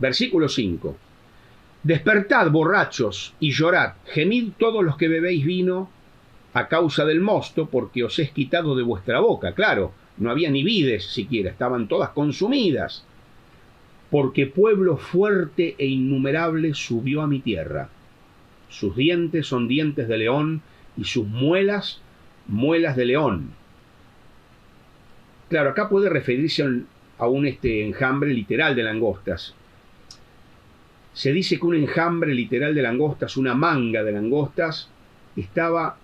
Versículo 5. Despertad, borrachos, y llorad, gemid todos los que bebéis vino a causa del mosto, porque os es quitado de vuestra boca. Claro, no había ni vides siquiera, estaban todas consumidas. Porque pueblo fuerte e innumerable subió a mi tierra. Sus dientes son dientes de león, y sus muelas, muelas de león. Claro, acá puede referirse a un enjambre literal de langostas. Se dice que un enjambre literal de langostas, una manga de langostas, estaba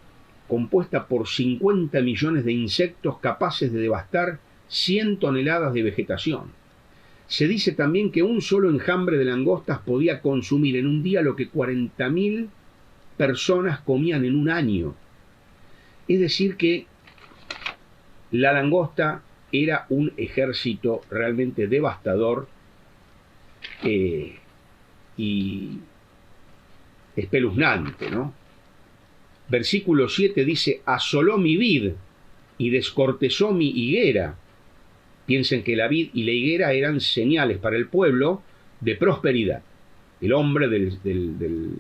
compuesta por 50 millones de insectos capaces de devastar 100 toneladas de vegetación. Se dice también que un solo enjambre de langostas podía consumir en un día lo que 40.000 personas comían en un año. Es decir que la langosta era un ejército realmente devastador y espeluznante, ¿no? Versículo 7 dice: asoló mi vid y descortezó mi higuera. Piensen que la vid y la higuera eran señales para el pueblo de prosperidad. El hombre del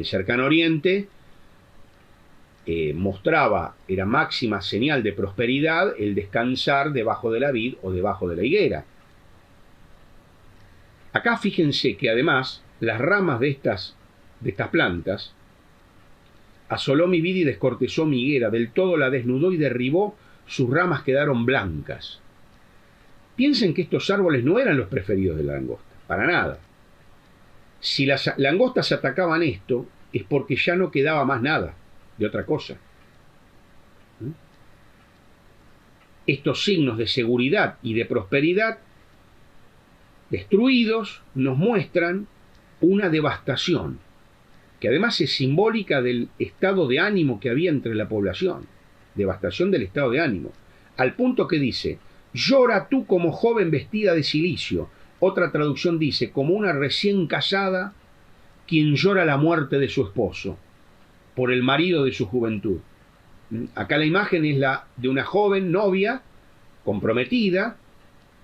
cercano oriente mostraba, era máxima señal de prosperidad el descansar debajo de la vid o debajo de la higuera. Acá fíjense que además las ramas de estas plantas, asoló mi vid y descortezó mi higuera, del todo la desnudó y derribó, sus ramas quedaron blancas. Piensen que estos árboles no eran los preferidos de la langosta, para nada. Si las langostas atacaban esto, es porque ya no quedaba más nada de otra cosa. Estos signos de seguridad y de prosperidad destruidos nos muestran una devastación, que además es simbólica del estado de ánimo que había entre la población. Devastación del estado de ánimo. Al punto que dice: llora tú como joven vestida de cilicio. Otra traducción dice: como una recién casada quien llora la muerte de su esposo por el marido de su juventud. Acá la imagen es la de una joven novia comprometida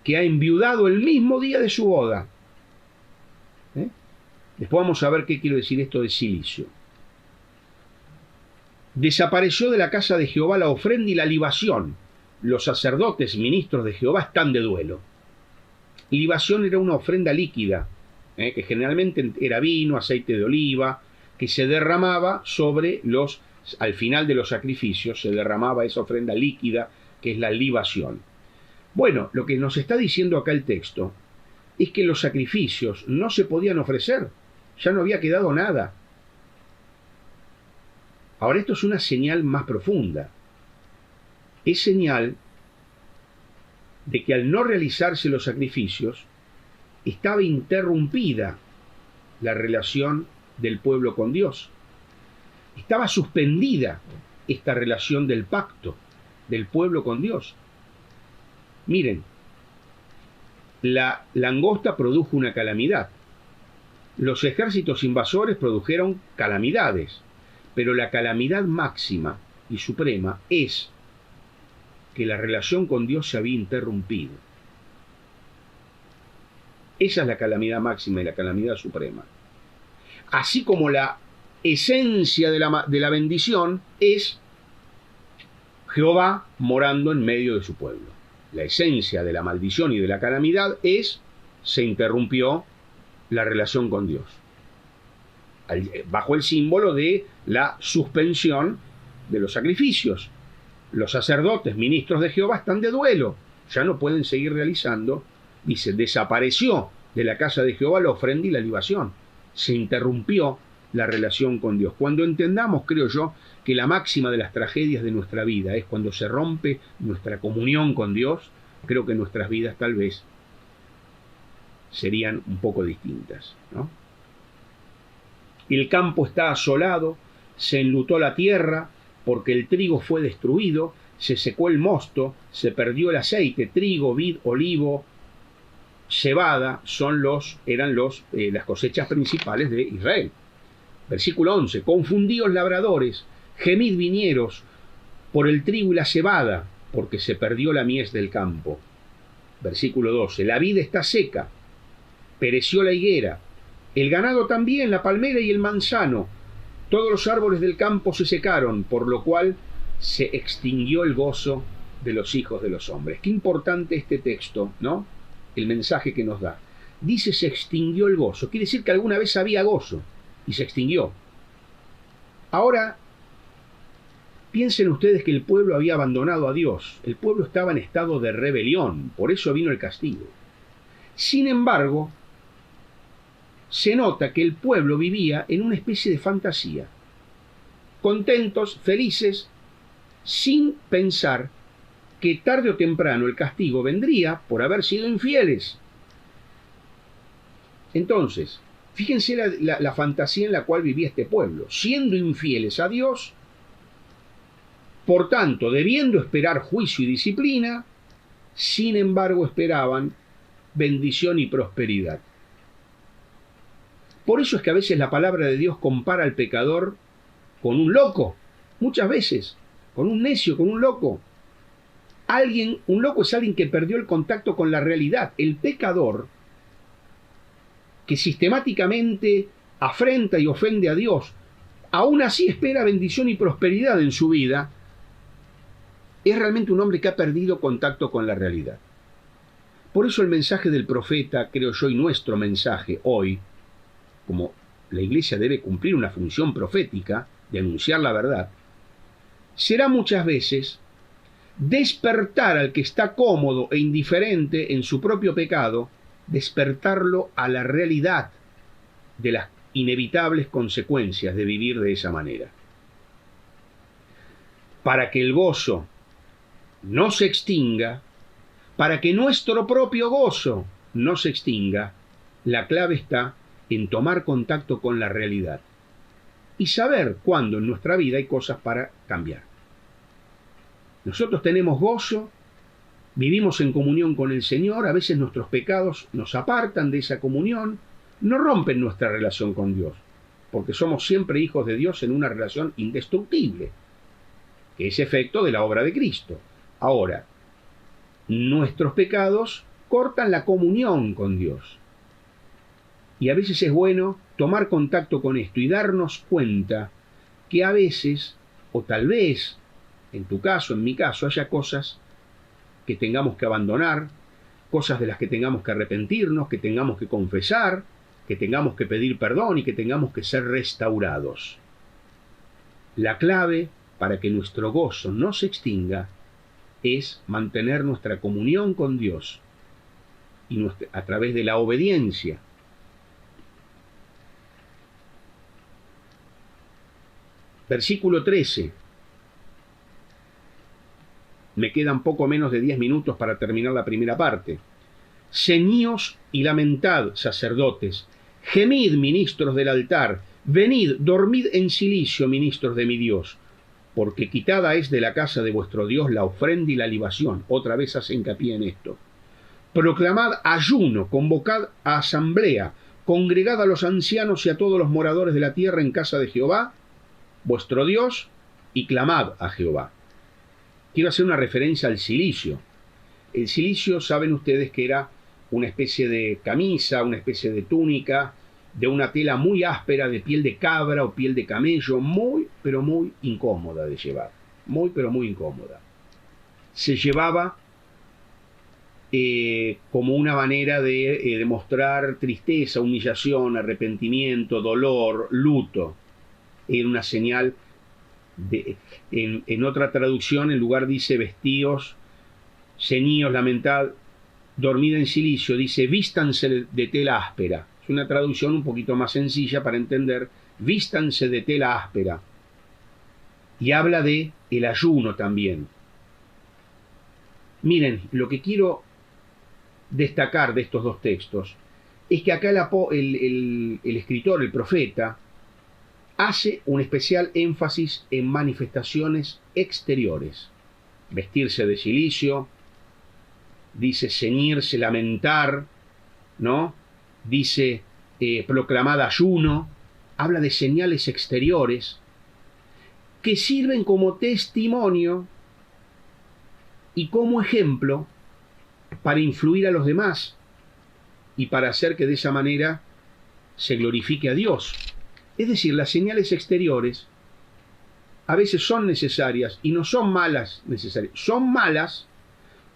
que ha enviudado el mismo día de su boda. Después vamos a ver qué quiere decir esto de cilicio. Desapareció de la casa de Jehová la ofrenda y la libación. Los sacerdotes, ministros de Jehová, están de duelo. Libación era una ofrenda líquida, que generalmente era vino, aceite de oliva, que se derramaba al final de los sacrificios, se derramaba esa ofrenda líquida, que es la libación. Bueno, lo que nos está diciendo acá el texto es que los sacrificios no se podían ofrecer, ya no había quedado nada. Ahora, esto es una señal más profunda. Es señal de que al no realizarse los sacrificios, estaba interrumpida la relación del pueblo con Dios. Estaba suspendida esta relación del pacto del pueblo con Dios. Miren, la langosta produjo una calamidad. Los ejércitos invasores produjeron calamidades, pero la calamidad máxima y suprema es que la relación con Dios se había interrumpido. Esa es la calamidad máxima y la calamidad suprema. Así como la esencia de la bendición es Jehová morando en medio de su pueblo. La esencia de la maldición y de la calamidad se interrumpió la relación con Dios, bajo el símbolo de la suspensión de los sacrificios. Los sacerdotes, ministros de Jehová, están de duelo, ya no pueden seguir realizando. Dice: desapareció de la casa de Jehová la ofrenda y la libación. Se interrumpió la relación con Dios. Cuando entendamos, creo yo, que la máxima de las tragedias de nuestra vida es cuando se rompe nuestra comunión con Dios, creo que nuestras vidas tal vez serían un poco distintas, ¿no? El campo está asolado, se enlutó la tierra, porque el trigo fue destruido, se secó el mosto, se perdió el aceite. Trigo, vid, olivo, cebada eran las cosechas principales de Israel. Versículo 11: confundíos labradores, gemid viñeros por el trigo y la cebada, porque se perdió la mies del campo. Versículo 12: la vid está seca, pereció la higuera, el ganado también, la palmera y el manzano, todos los árboles del campo se secaron, por lo cual se extinguió el gozo de los hijos de los hombres. Qué importante este texto, ¿no? El mensaje que nos da. Dice se extinguió el gozo. Quiere decir que alguna vez había gozo y se extinguió. Ahora, piensen ustedes que el pueblo había abandonado a Dios. El pueblo estaba en estado de rebelión, por eso vino el castigo. Sin embargo, se nota que el pueblo vivía en una especie de fantasía, contentos, felices, sin pensar que tarde o temprano el castigo vendría por haber sido infieles. Entonces, fíjense la fantasía en la cual vivía este pueblo, siendo infieles a Dios, por tanto, debiendo esperar juicio y disciplina, sin embargo esperaban bendición y prosperidad. Por eso es que a veces la palabra de Dios compara al pecador con un loco, muchas veces, con un necio, con un loco. Un loco es alguien que perdió el contacto con la realidad. El pecador, que sistemáticamente afrenta y ofende a Dios, aún así espera bendición y prosperidad en su vida, es realmente un hombre que ha perdido contacto con la realidad. Por eso el mensaje del profeta, creo yo, y nuestro mensaje hoy, como la Iglesia debe cumplir una función profética de anunciar la verdad, será muchas veces despertar al que está cómodo e indiferente en su propio pecado, despertarlo a la realidad de las inevitables consecuencias de vivir de esa manera. Para que el gozo no se extinga, para que nuestro propio gozo no se extinga, la clave está en tomar contacto con la realidad y saber cuándo en nuestra vida hay cosas para cambiar. Nosotros tenemos gozo, vivimos en comunión con el Señor, a veces nuestros pecados nos apartan de esa comunión, no rompen nuestra relación con Dios, porque somos siempre hijos de Dios en una relación indestructible, que es efecto de la obra de Cristo. Ahora, nuestros pecados cortan la comunión con Dios. Y a veces es bueno tomar contacto con esto y darnos cuenta que a veces, o tal vez, en tu caso, en mi caso, haya cosas que tengamos que abandonar, cosas de las que tengamos que arrepentirnos, que tengamos que confesar, que tengamos que pedir perdón y que tengamos que ser restaurados. La clave para que nuestro gozo no se extinga es mantener nuestra comunión con Dios y a través de la obediencia. Versículo 13. Me quedan poco menos de 10 minutos para terminar la primera parte. Ceñíos y lamentad, sacerdotes, gemid, ministros del altar, venid, dormid en silicio, ministros de mi Dios, porque quitada es de la casa de vuestro Dios la ofrenda y la libación. Otra vez hace hincapié en esto. Proclamad ayuno, convocad a asamblea, congregad a los ancianos y a todos los moradores de la tierra en casa de Jehová, vuestro Dios, y clamad a Jehová. Quiero hacer una referencia al cilicio. El cilicio, saben ustedes que era una especie de camisa, una especie de túnica, de una tela muy áspera, de piel de cabra o piel de camello, muy, pero muy incómoda de llevar. Muy, pero muy incómoda. Se llevaba como una manera de demostrar tristeza, humillación, arrepentimiento, dolor, luto. Era una señal en otra traducción, en lugar dice vestíos, ceñíos, lamentad, dormid en silicio, dice vístanse de tela áspera. Es una traducción un poquito más sencilla para entender, vístanse de tela áspera. Y habla de el ayuno también. Miren, lo que quiero destacar de estos dos textos es que acá el escritor, el profeta, hace un especial énfasis en manifestaciones exteriores. Vestirse de cilicio, dice ceñirse, lamentar, ¿no? Dice proclamad ayuno, habla de señales exteriores que sirven como testimonio y como ejemplo para influir a los demás. y para hacer que de esa manera se glorifique a Dios. Es decir, las señales exteriores a veces son necesarias y no son malas necesarias. Son malas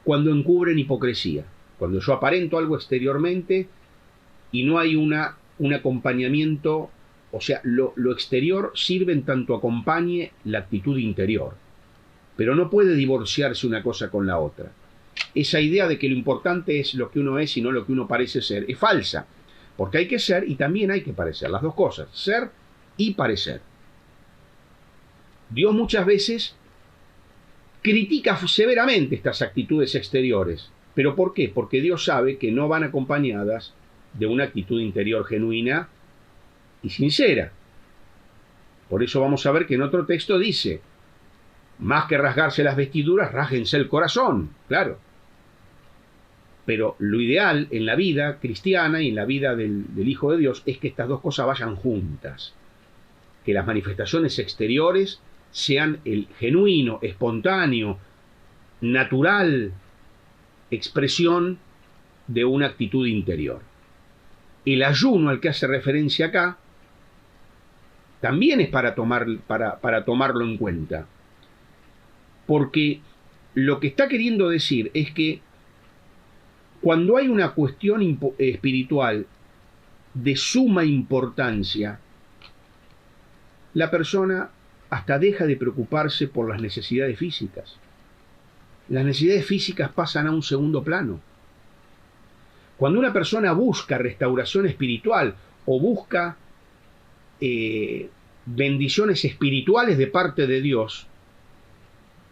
cuando encubren hipocresía, cuando yo aparento algo exteriormente y no hay un acompañamiento, o sea, lo exterior sirve en tanto acompañe la actitud interior, pero no puede divorciarse una cosa con la otra. Esa idea de que lo importante es lo que uno es y no lo que uno parece ser es falsa, porque hay que ser y también hay que parecer, las dos cosas, ser y parecer. Dios muchas veces critica severamente estas actitudes exteriores. ¿Pero por qué? Porque Dios sabe que no van acompañadas de una actitud interior genuina y sincera. Por eso vamos a ver que en otro texto dice, más que rasgarse las vestiduras, rásguense el corazón, claro. Pero lo ideal en la vida cristiana y en la vida del Hijo de Dios es que estas dos cosas vayan juntas. Que las manifestaciones exteriores sean el genuino, espontáneo, natural expresión de una actitud interior. El ayuno al que hace referencia acá también es para tomarlo en cuenta. Porque lo que está queriendo decir es que cuando hay una cuestión espiritual de suma importancia, la persona hasta deja de preocuparse por las necesidades físicas. Las necesidades físicas pasan a un segundo plano. Cuando una persona busca restauración espiritual o busca bendiciones espirituales de parte de Dios,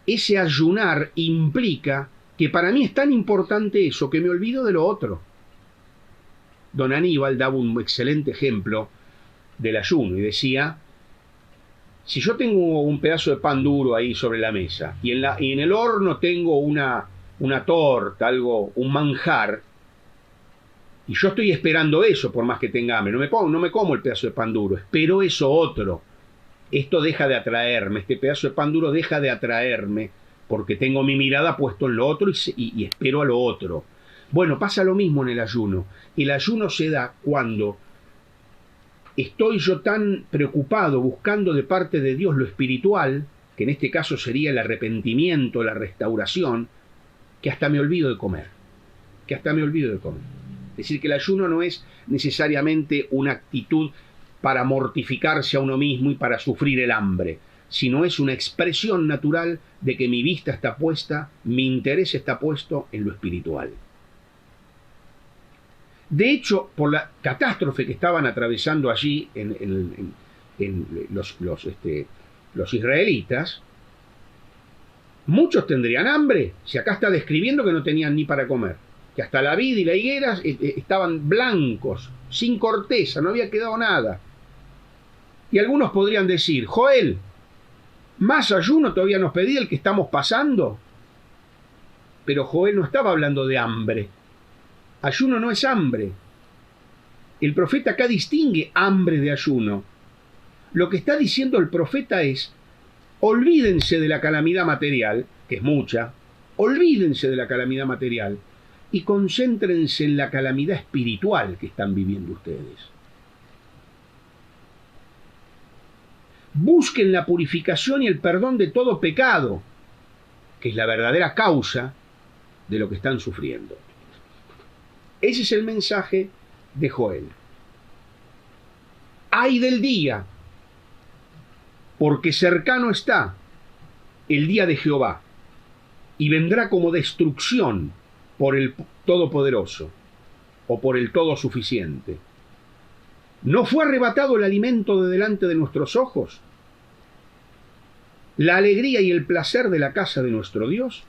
ese ayunar implica que para mí es tan importante eso que me olvido de lo otro. Don Aníbal daba un excelente ejemplo del ayuno y decía, si yo tengo un pedazo de pan duro ahí sobre la mesa y en el horno tengo una torta, un manjar, y yo estoy esperando eso por más que tenga hambre, no me como el pedazo de pan duro, espero eso otro. Esto deja de atraerme, este pedazo de pan duro deja de atraerme porque tengo mi mirada puesto en lo otro y espero a lo otro. Bueno, pasa lo mismo en el ayuno. El ayuno se da cuando estoy yo tan preocupado buscando de parte de Dios lo espiritual, que en este caso sería el arrepentimiento, la restauración, que hasta me olvido de comer. Es decir, que el ayuno no es necesariamente una actitud para mortificarse a uno mismo y para sufrir el hambre, sino es una expresión natural de que mi vista está puesta, mi interés está puesto en lo espiritual. De hecho, por la catástrofe que estaban atravesando allí los israelitas, muchos tendrían hambre. Si acá está describiendo que no tenían ni para comer, que hasta la vid y la higuera estaban blancos, sin corteza, no había quedado nada. Y algunos podrían decir, Joel, ¿más ayuno todavía nos pedía el que estamos pasando? Pero Joel no estaba hablando de hambre. Ayuno no es hambre. El profeta acá distingue hambre de ayuno. Lo que está diciendo el profeta es, olvídense de la calamidad material, que es mucha, olvídense de la calamidad material y concéntrense en la calamidad espiritual que están viviendo ustedes. Busquen la purificación y el perdón de todo pecado, que es la verdadera causa de lo que están sufriendo. Ese es el mensaje de Joel. ¡Ay del día! Porque cercano está el día de Jehová, y vendrá como destrucción por el Todopoderoso, o por el Todo Suficiente. ¿No fue arrebatado el alimento de delante de nuestros ojos? ¿La alegría y el placer de la casa de nuestro Dios?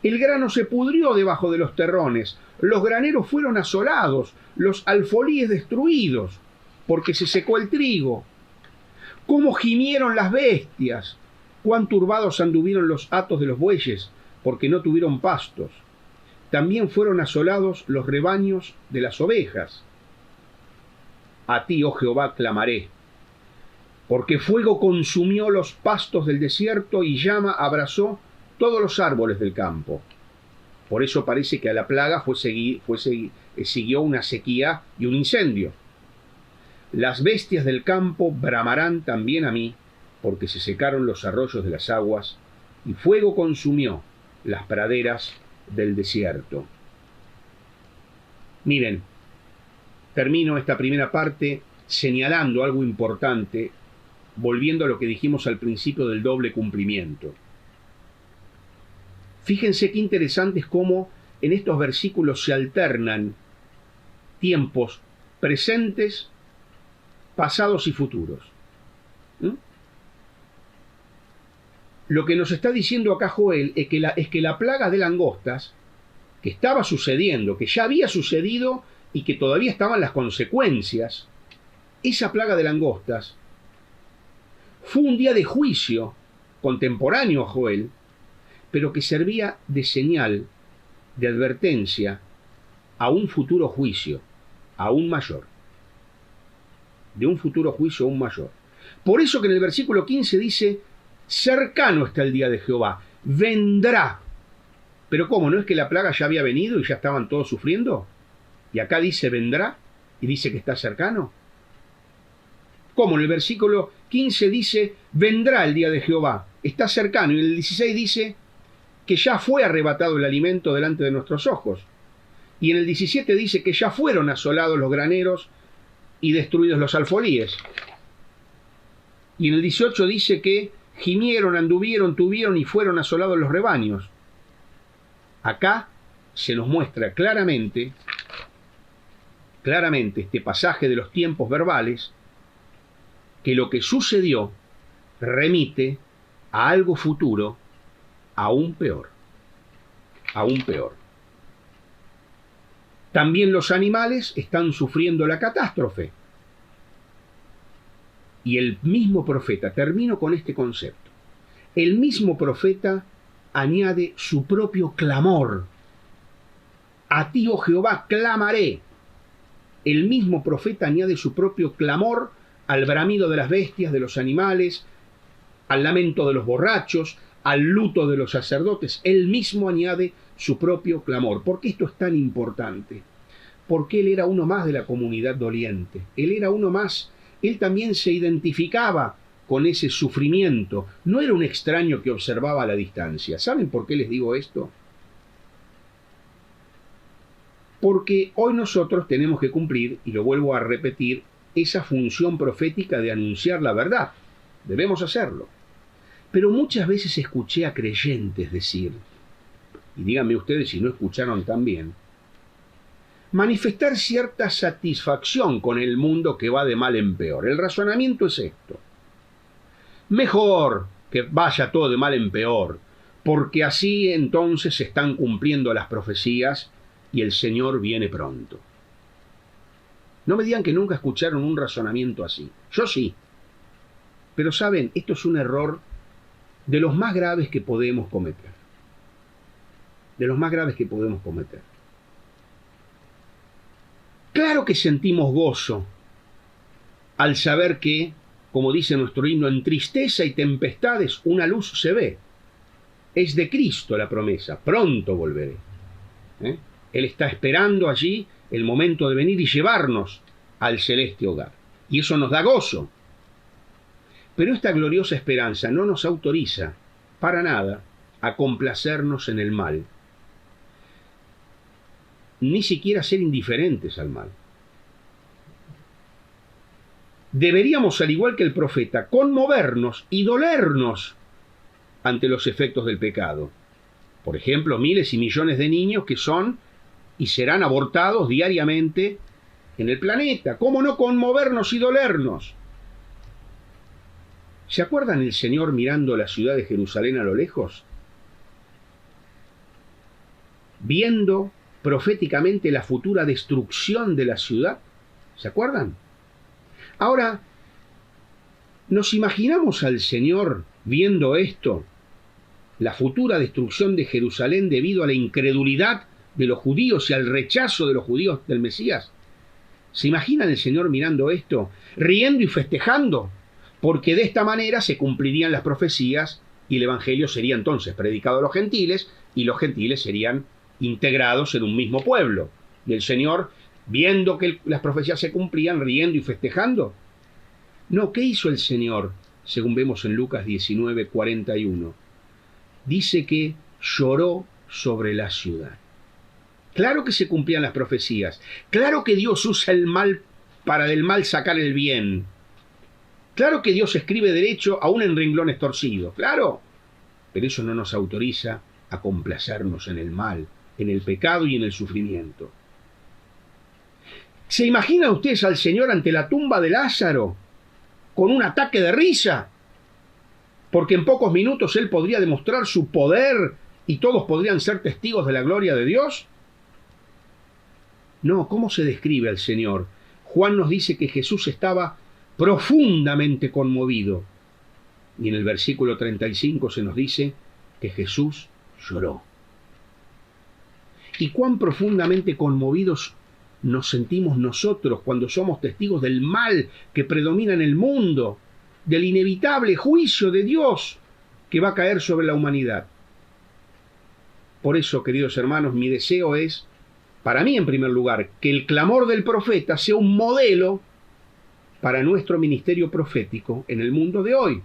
El grano se pudrió debajo de los terrones, los graneros fueron asolados, los alfolíes destruidos, porque se secó el trigo. ¿Cómo gimieron las bestias? ¿Cuán turbados anduvieron los hatos de los bueyes, porque no tuvieron pastos? También fueron asolados los rebaños de las ovejas. A ti, oh Jehová, clamaré, porque fuego consumió los pastos del desierto y llama abrazó todos los árboles del campo. Por eso parece que a la plaga siguió una sequía y un incendio. Las bestias del campo bramarán también a mí, porque se secaron los arroyos de las aguas, y fuego consumió las praderas del desierto. Miren, termino esta primera parte señalando algo importante, volviendo a lo que dijimos al principio del doble cumplimiento. Fíjense qué interesante es cómo en estos versículos se alternan tiempos presentes, pasados y futuros. Lo que nos está diciendo acá Joel es que la plaga de langostas, que estaba sucediendo, que ya había sucedido y que todavía estaban las consecuencias, esa plaga de langostas fue un día de juicio contemporáneo a Joel, pero que servía de señal, de advertencia a un futuro juicio aún mayor. De un futuro juicio aún mayor. Por eso que en el versículo 15 dice: cercano está el día de Jehová, vendrá. Pero ¿cómo? ¿No es que la plaga ya había venido y ya estaban todos sufriendo? Y acá dice vendrá y dice que está cercano. ¿Cómo? En el versículo 15 dice vendrá el día de Jehová, está cercano. Y en el 16 dice que ya fue arrebatado el alimento delante de nuestros ojos. Y en el 17 dice que ya fueron asolados los graneros y destruidos los alfolíes. Y en el 18 dice que gimieron, anduvieron, tuvieron y fueron asolados los rebaños. Acá se nos muestra claramente este pasaje de los tiempos verbales, que lo que sucedió remite a algo futuro aún peor. Aún peor. También los animales están sufriendo la catástrofe. Y el mismo profeta, termino con este concepto, el mismo profeta añade su propio clamor. A ti, oh Jehová, clamaré. El mismo profeta añade su propio clamor al bramido de las bestias, de los animales, al lamento de los borrachos, al luto de los sacerdotes. Él mismo añade su propio clamor. ¿Por qué esto es tan importante? Porque él era uno más de la comunidad doliente. Él era uno más. Él también se identificaba con ese sufrimiento. No era un extraño que observaba a la distancia. ¿Saben por qué les digo esto? Porque hoy nosotros tenemos que cumplir, y lo vuelvo a repetir, esa función profética de anunciar la verdad. Debemos hacerlo. Pero muchas veces escuché a creyentes decir, y díganme ustedes si no escucharon también, manifestar cierta satisfacción con el mundo que va de mal en peor. El razonamiento es esto: mejor que vaya todo de mal en peor, porque así entonces se están cumpliendo las profecías y el Señor viene pronto. No me digan que nunca escucharon un razonamiento así. Yo sí. Pero saben, esto es un error de los más graves que podemos cometer. De los más graves que podemos cometer. Claro que sentimos gozo al saber que, como dice nuestro himno, en tristeza y tempestades una luz se ve. Es de Cristo la promesa, pronto volveré. Él está esperando allí el momento de venir y llevarnos al celeste hogar. Y eso nos da gozo. Pero esta gloriosa esperanza no nos autoriza, para nada, a complacernos en el mal. Ni siquiera ser indiferentes al mal. Deberíamos, al igual que el profeta, conmovernos y dolernos ante los efectos del pecado. Por ejemplo, miles y millones de niños que son y serán abortados diariamente en el planeta. ¿Cómo no conmovernos y dolernos? ¿Se acuerdan el Señor mirando la ciudad de Jerusalén a lo lejos? Viendo proféticamente la futura destrucción de la ciudad. ¿Se acuerdan? Ahora, ¿nos imaginamos al Señor viendo esto? La futura destrucción de Jerusalén debido a la incredulidad de los judíos y al rechazo de los judíos del Mesías. ¿Se imaginan el Señor mirando esto, riendo y festejando? Porque de esta manera se cumplirían las profecías y el Evangelio sería entonces predicado a los gentiles y los gentiles serían integrados en un mismo pueblo. Y el Señor, viendo que las profecías se cumplían, riendo y festejando. No, ¿qué hizo el Señor? Según vemos en Lucas 19:41. Dice que lloró sobre la ciudad. Claro que se cumplían las profecías. Claro que Dios usa el mal para del mal sacar el bien. Claro que Dios escribe derecho aún en renglones torcidos. Claro. Pero eso no nos autoriza a complacernos en el mal, en el pecado y en el sufrimiento. ¿Se imaginan ustedes al Señor ante la tumba de Lázaro con un ataque de risa? Porque en pocos minutos Él podría demostrar su poder y todos podrían ser testigos de la gloria de Dios. No, ¿cómo se describe al Señor? Juan nos dice que Jesús estaba profundamente conmovido. Y en el versículo 35 se nos dice que Jesús lloró. ¿Y cuán profundamente conmovidos nos sentimos nosotros cuando somos testigos del mal que predomina en el mundo, del inevitable juicio de Dios que va a caer sobre la humanidad? Por eso, queridos hermanos, mi deseo es, para mí en primer lugar, que el clamor del profeta sea un modelo para nuestro ministerio profético en el mundo de hoy.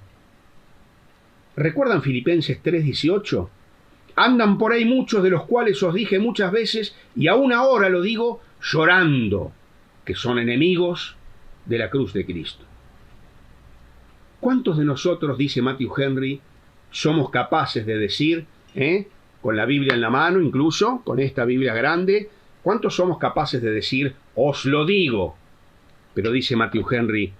¿Recuerdan Filipenses 3:18? Andan por ahí muchos de los cuales os dije muchas veces, y aún ahora lo digo, llorando, que son enemigos de la cruz de Cristo. ¿Cuántos de nosotros, dice Matthew Henry, somos capaces de decir, con la Biblia en la mano, incluso, con esta Biblia grande, cuántos somos capaces de decir, os lo digo? Pero dice Matthew Henry,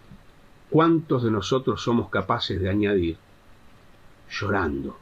¿cuántos de nosotros somos capaces de añadir, llorando?